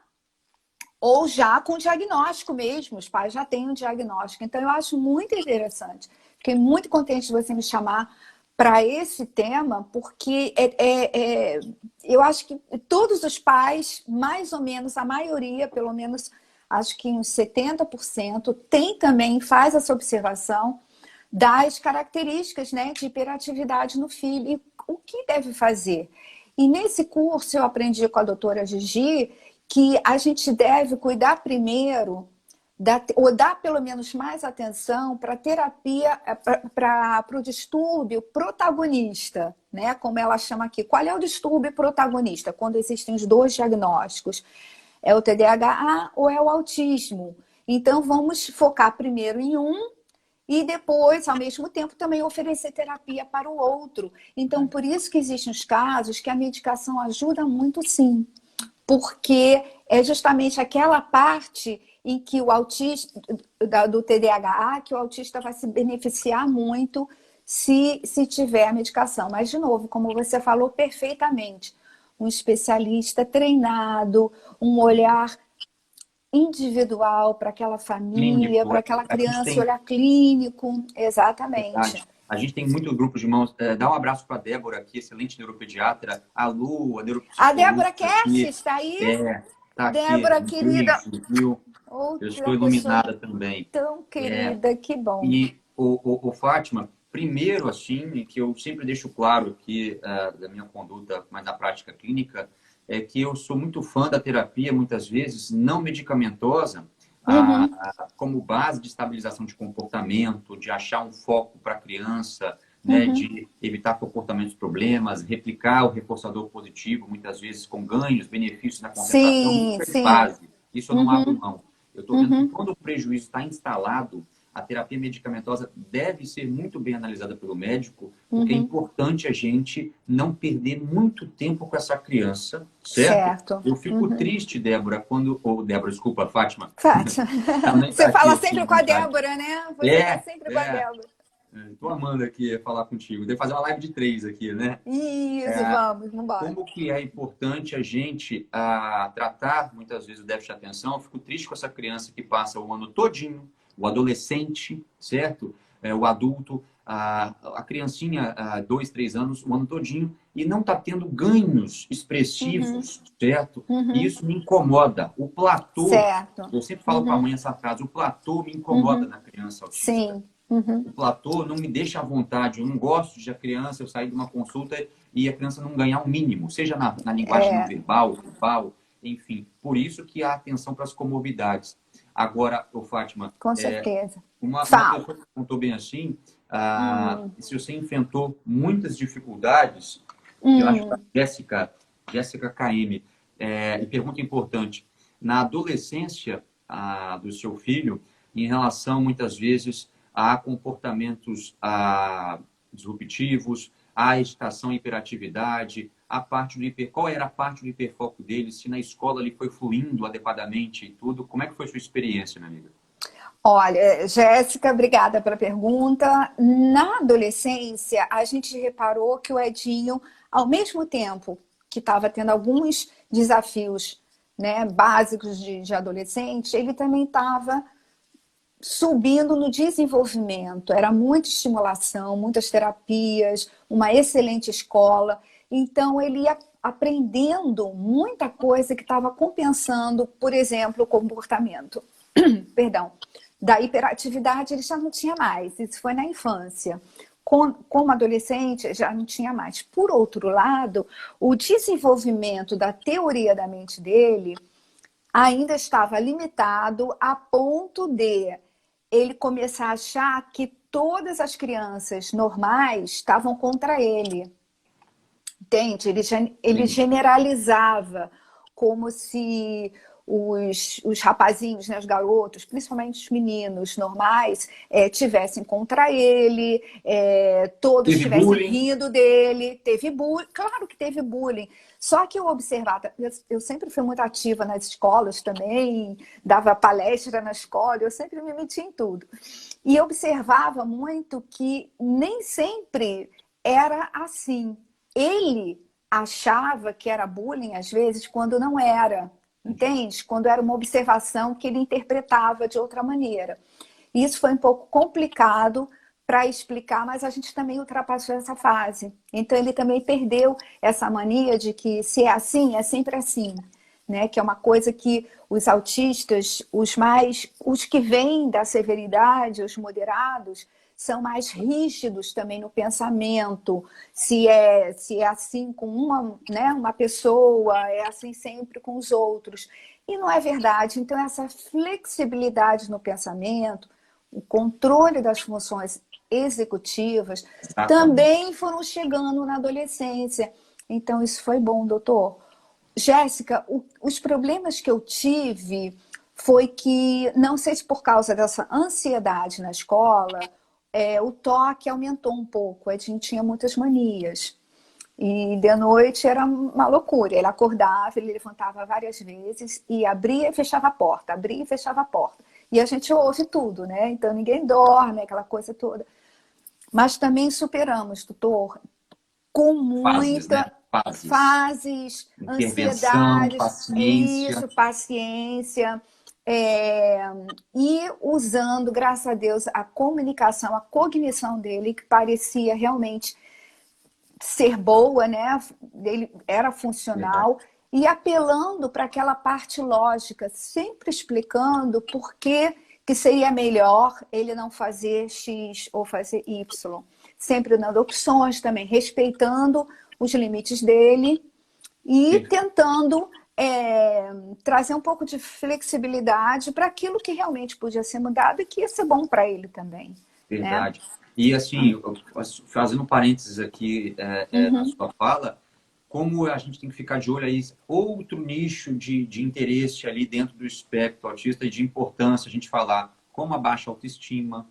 ou já com diagnóstico mesmo, os pais já têm um diagnóstico. Então, eu acho muito interessante. Fiquei muito contente de você me chamar para esse tema, porque eu acho que todos os pais, mais ou menos, a maioria, pelo menos, acho que uns 70%, tem também, faz essa observação das características, né, de hiperatividade no filho e o que deve fazer. E nesse curso eu aprendi com a doutora Gigi que a gente deve cuidar primeiro, ou dar pelo menos mais atenção para a terapia, para o distúrbio protagonista, né? Como ela chama aqui. Qual é o distúrbio protagonista? Quando existem os dois diagnósticos. É o TDAH ou é o autismo? Então, vamos focar primeiro em um e depois, ao mesmo tempo, também oferecer terapia para o outro. Então, por isso que existem os casos que a medicação ajuda muito, sim. Porque é justamente aquela parte em que o autista, do TDAH, que o autista vai se beneficiar muito se tiver a medicação. Mas, de novo, como você falou perfeitamente, um especialista treinado, um olhar individual para aquela família, Clínico, para aquela a gente criança, tem, olhar clínico, exatamente. verdade, a gente tem muitos grupos de mãos. Dá um abraço para a Débora aqui, excelente neuropediatra. A Lu, a A Débora neuropsicologista Kersh aqui. está aí? Tá aqui, Débora, um querida, beijo, viu? Eu outra estou pessoa iluminada também. tão É, querida, que bom. e o Fátima, primeiro, assim, que eu sempre deixo claro aqui da minha conduta, mas na prática clínica, é que eu sou muito fã da terapia, muitas vezes não medicamentosa, Uhum, como base de estabilização de comportamento, de achar um foco para a criança, né, uhum. de evitar comportamentos problemas, replicar o reforçador positivo, muitas vezes com ganhos, benefícios na concentração. Sim, Isso é de sim. base, isso eu não abro Uhum, mão. Eu estou vendo que uhum, quando o prejuízo está instalado, a terapia medicamentosa deve ser muito bem analisada pelo médico, porque é uhum. importante a gente não perder muito tempo com essa criança, certo? Certo. Eu fico Uhum. triste, Débora, Débora, desculpa, Fátima. Fátima, Ela nem está você aqui, fala eu fico sempre à com a vontade. Débora, né? Você está É, sempre com a é. Débora. Estou amando aqui falar contigo. Devo fazer uma live de 3 aqui, né? Isso, vamos embora. Como que é importante a gente tratar, muitas vezes, o déficit de atenção. Eu fico triste com essa criança que passa o ano todinho, o adolescente, certo? O adulto, a criancinha, 2, 3 anos, o ano todinho, e não está tendo ganhos Uhum, expressivos, certo? E uhum. isso me incomoda. O platô, Certo. eu sempre falo para a Uhum, mãe essa frase, o platô me incomoda uhum. na criança autista. Sim. Uhum. O platô não me deixa à vontade. Eu não gosto de a criança, eu sair de uma consulta e a criança não ganhar o mínimo, seja na linguagem não É, verbal, verbal, enfim. Por isso que há atenção para as comorbidades. Agora, Fátima, com certeza. uma Fala. pessoa que contou bem assim, Hum, se você enfrentou muitas dificuldades, eu acho que a hum, Jéssica KM, e pergunta importante, na adolescência do seu filho, em relação, muitas vezes, a comportamentos disruptivos, a agitação e hiperatividade, a parte do qual era a parte do hiperfoco dele, se na escola ele foi fluindo adequadamente e tudo, como é que foi a sua experiência, minha amiga? Olha, Jéssica, obrigada pela pergunta. Na adolescência, a gente reparou que o Edinho, ao mesmo tempo que estava tendo alguns desafios, né, básicos de adolescente, ele também estava subindo no desenvolvimento. Era muita estimulação, muitas terapias, uma excelente escola. Então, ele ia aprendendo muita coisa que estava compensando, por exemplo, o comportamento. Perdão, da hiperatividade ele já não tinha mais, isso foi na infância. Como adolescente, já não tinha mais. Por outro lado, o desenvolvimento da teoria da mente dele ainda estava limitado a ponto de ele começar a achar que todas as crianças normais estavam contra ele. Entende? Ele generalizava como se os rapazinhos, né, os garotos, principalmente os meninos normais, tivessem contra ele, todos estivessem rindo dele. Teve bullying, claro que teve bullying. Só que eu observava, eu sempre fui muito ativa nas escolas também, dava palestra na escola, eu sempre me metia em tudo. E observava muito que nem sempre era assim. Ele achava que era bullying, às vezes, quando não era. Entende? Quando era uma observação que ele interpretava de outra maneira. Isso foi um pouco complicado para explicar, mas a gente também ultrapassou essa fase. Então ele também perdeu essa mania de que se é assim, é sempre assim. Né? Que é uma coisa que os autistas, os que vêm da severidade, os moderados, são mais rígidos também no pensamento. Se é assim com uma pessoa, é assim sempre com os outros. E não é verdade. Então, essa flexibilidade no pensamento, o controle das funções executivas, também foram chegando na adolescência. Então, isso foi bom, doutor. Jéssica, os problemas que eu tive foi que, não sei se por causa dessa ansiedade na escola, o toque aumentou um pouco, a gente tinha muitas manias. E de noite era uma loucura. Ele acordava, ele levantava várias vezes e abria e fechava a porta, abria e fechava a porta. E a gente ouve tudo, né? Então ninguém dorme, aquela coisa toda. Mas também superamos, doutor, com muita fases, ansiedades, paciência. Isso, paciência. E usando, graças a Deus, a comunicação, a cognição dele, que parecia realmente ser boa, né? Ele era funcional, e apelando para aquela parte lógica, sempre explicando por que seria melhor ele não fazer X ou fazer Y. Sempre dando opções também, respeitando os limites dele e tentando trazer um pouco de flexibilidade para aquilo que realmente podia ser mudado e que ia ser bom para ele também. Verdade. Né? E assim, fazendo parênteses aqui na sua fala, como a gente tem que ficar de olho aí, outro nicho de interesse ali dentro do espectro autista e de importância a gente falar, como a baixa autoestima,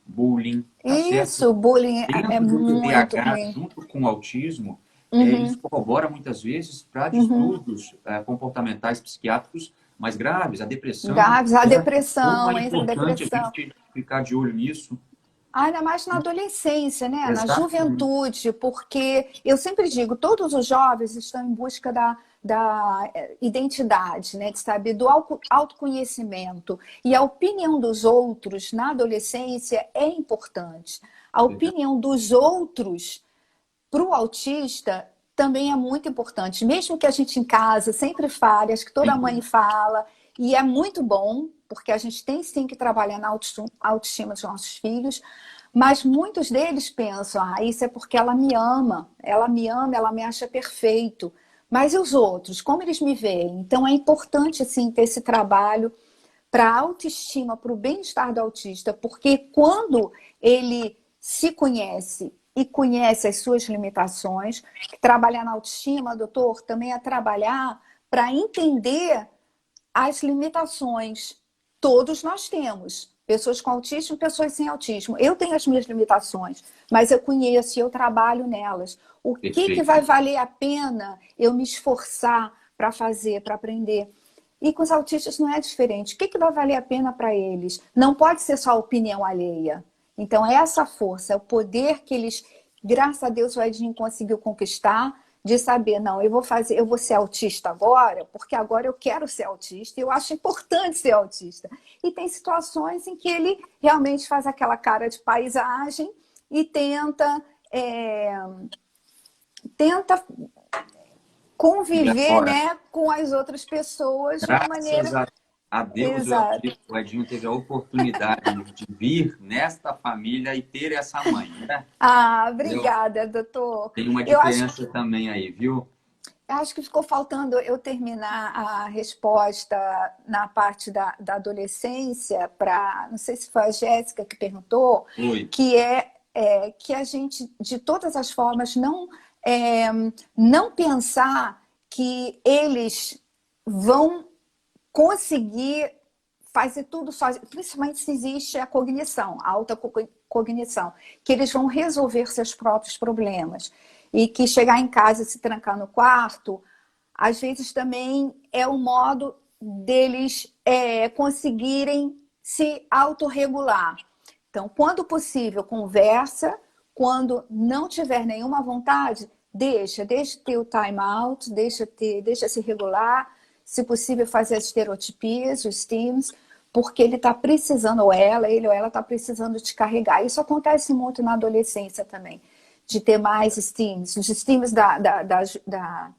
bullying. Tá Isso, certo? bullying dentro é do muito TDAH, ruim. junto com o autismo, eles corroboram muitas vezes para distúrbios comportamentais psiquiátricos mais graves, a depressão. Graves, a depressão, Como é entra em importante depressão. a gente ficar de olho nisso. Ainda mais na adolescência, né? Na Exato. juventude, porque eu sempre digo, todos os jovens estão em busca da identidade, né? De saber do autoconhecimento. E a opinião dos outros na adolescência é importante. A opinião dos outros para o autista também é muito importante. Mesmo que a gente em casa sempre fale, acho que toda mãe fala, e é muito bom, porque a gente tem sim que trabalhar na autoestima dos nossos filhos, mas muitos deles pensam, isso é porque ela me ama, ela me acha perfeito. Mas e os outros? Como eles me veem? Então é importante sim ter esse trabalho para a autoestima, para o bem-estar do autista, porque quando ele se conhece e conhece as suas limitações, trabalhar na autoestima, doutor, também é trabalhar para entender as limitações. Todos nós temos. Pessoas com autismo, pessoas sem autismo. Eu tenho as minhas limitações, mas eu conheço e eu trabalho nelas. O que vai valer a pena eu me esforçar para fazer, para aprender? E com os autistas não é diferente. O que vai valer a pena para eles? Não pode ser só a opinião alheia. Então, é essa força, é o poder que eles, graças a Deus, o Edinho conseguiu conquistar, de saber, não, eu vou ser autista agora, porque agora eu quero ser autista e eu acho importante ser autista. E tem situações em que ele realmente faz aquela cara de paisagem e tenta conviver, né, com as outras pessoas de uma maneira... Graças a Deus, o Edinho teve a oportunidade de vir nesta família e ter essa mãe, né? Ah, obrigada, doutor. Tem uma diferença também aí, viu? Acho que ficou faltando eu terminar a resposta na parte da adolescência para, não sei se foi a Jéssica que perguntou, que que a gente, de todas as formas, não pensar que eles vão conseguir fazer tudo sozinho, principalmente se existe a cognição, a alta cognição, que eles vão resolver seus próprios problemas. E que chegar em casa e se trancar no quarto, às vezes também é um modo deles conseguirem se autorregular. Então, quando possível, conversa. Quando não tiver nenhuma vontade, deixa ter o time out, deixa se regular. Se possível, fazer as estereotipias, os STEAMs, porque ele está precisando, ou ela está precisando de carregar. Isso acontece muito na adolescência também, de ter mais STEAMs. Os STEAMs da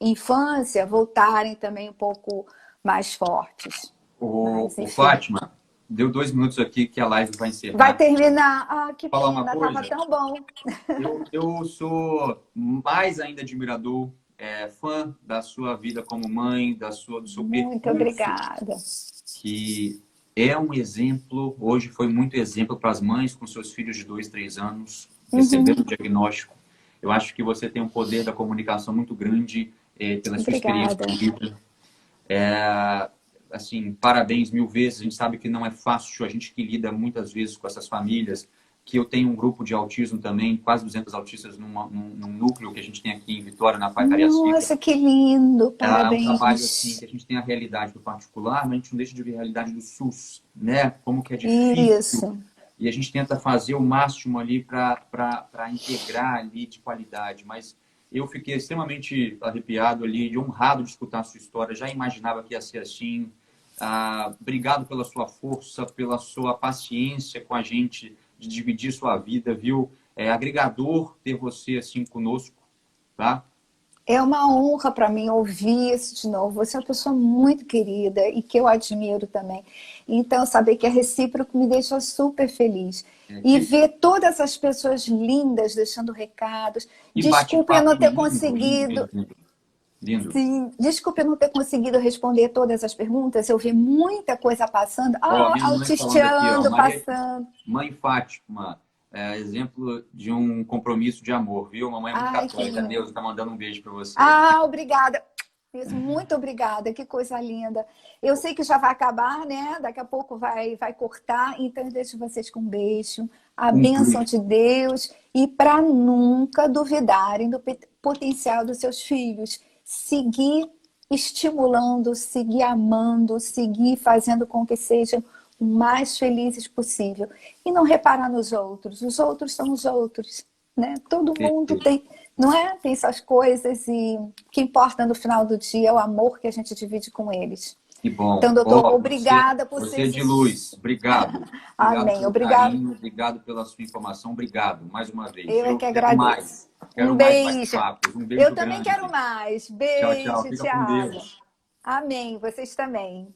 infância voltarem também um pouco mais fortes. Fátima, deu 2 minutos aqui que a live vai encerrar. Vai terminar. Ah, que pena, estava tão bom. Eu sou mais ainda admirador, fã da sua vida como mãe, do seu percurso. Muito obrigada. Que é um exemplo, hoje foi muito exemplo para as mães com seus filhos de 2, 3 anos, recebendo o diagnóstico. Eu acho que você tem um poder da comunicação muito grande pela sua experiência de vida. Assim, parabéns 1000 vezes. A gente sabe que não é fácil, a gente que lida muitas vezes com essas famílias, que eu tenho um grupo de autismo também, quase 200 autistas num núcleo que a gente tem aqui em Vitória, na Pai Cariacica. Nossa, que lindo! Parabéns! É um trabalho assim, que a gente tem a realidade do particular, mas a gente não deixa de ver a realidade do SUS, né? Como que é difícil. Isso. E a gente tenta fazer o máximo ali para integrar ali de qualidade. Mas eu fiquei extremamente arrepiado ali, e honrado de escutar a sua história. Já imaginava que ia ser assim. Obrigado pela sua força, pela sua paciência com a gente, de dividir sua vida, viu? É agregador ter você assim conosco, tá? É uma honra para mim ouvir isso de novo. Você é uma pessoa muito querida e que eu admiro também. Então, saber que é recíproco me deixa super feliz. E ver todas as pessoas lindas deixando recados. Desculpa eu não ter conseguido... Lindo. Sim, desculpe eu não ter conseguido responder todas as perguntas. Eu vi muita coisa passando. Autisteando, passando. Mãe Fátima, exemplo de um compromisso de amor, viu? Mamãe é muito católica. Deus está mandando um beijo para você. Obrigada. Muito obrigada, que coisa linda. Eu sei que já vai acabar, né? Daqui a pouco vai cortar, então eu deixo vocês com um beijo. A bênção de Deus e para nunca duvidarem do potencial dos seus filhos. Seguir estimulando, seguir amando, seguir fazendo com que sejam o mais felizes possível. E não reparar nos outros. Os outros são os outros, né? Todo mundo tem, não é? Tem essas coisas e o que importa no final do dia é o amor que a gente divide com eles. Que bom. Então, doutor, obrigada por você de luz. Obrigado. Amém. Obrigado. Obrigado pela sua informação. Obrigado mais uma vez. Eu é que agradeço. Quero um beijo. Um beijo Eu também quero mais. Beijo, tchau. Fica com Deus. Amém. Vocês também.